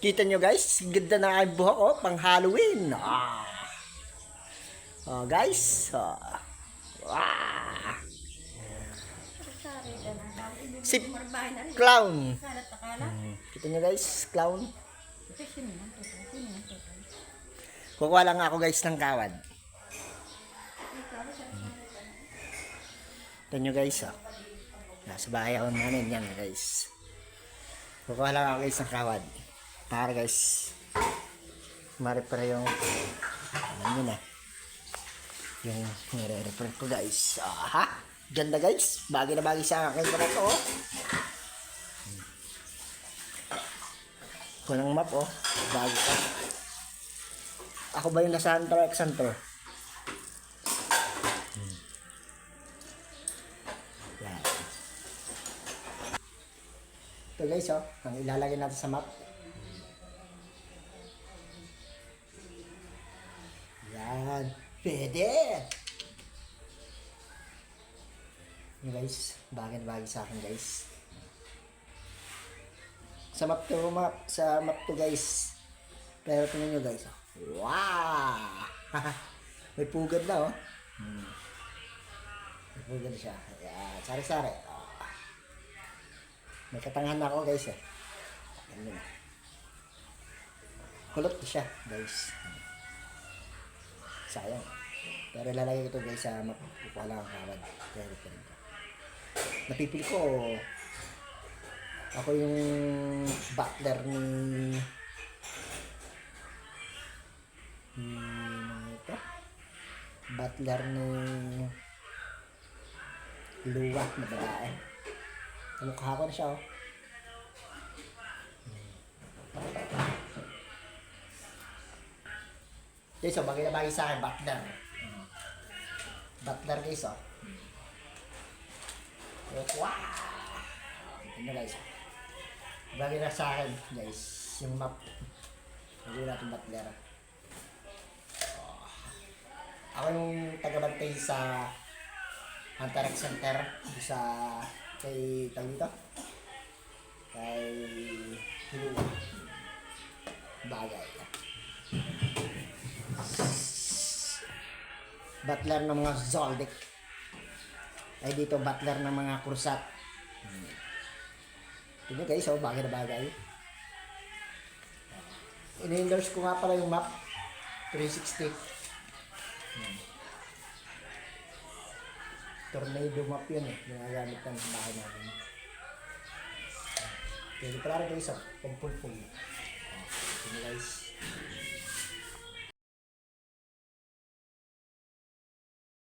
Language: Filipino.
Kita nyo guys, ganda na ang buhok oh, pang Halloween. Oh, guys. Si clown. Kita nyo guys, clown. Kukuha lang ako guys ng kawad. Ito nyo guys oh. Nasa bahay ako namin yan guys. Kukuha lang ako guys ng kawad. Para guys, maripara yung ano yun yung nire-refer ko guys. Ganda guys, bagay na bagay sa akin pa na to oh. Kunang map oh, bagay pa. Ako ba yung nasa Hunter x Hunter? Yan. Ito guys oh, ang ilalagay natin sa map. Yan, pwede. Yan guys, bagay na bagay sa akin guys. Sa map to guys. Pero tingnan nyo guys oh. Wow! May pugad na oh. May pugad na siya. Ayan, sari-sari. May katangahan na ako guys eh. Ayan. Kulot na siya guys. Sayang. Pero lalagay ko ito guys sa mapupuha lang ang kawad. Napipil ko ako yung butler ni ito. Butler ni Luwa na babae. Kamukha ko na siya oh. Guys, so bagay na bagay sa akin, butler. Butler guys oh. Wow! Ito guys. Bagay na sa akin guys, yung map. Bagay natin butler. Ako yung tagabantay sa Hunter x Hunter sa kay Talito. Kay Hiluwa. Bagay. Butler ng mga Zoldyck. Ay dito butler ng mga Krusat. Ito guys, oh, bagay na bagay. In-endorse ko nga pala yung map 360. Tornado map yun eh. Ginagamit ng bahay natin. Pwede pala rin guys, oh, pang full.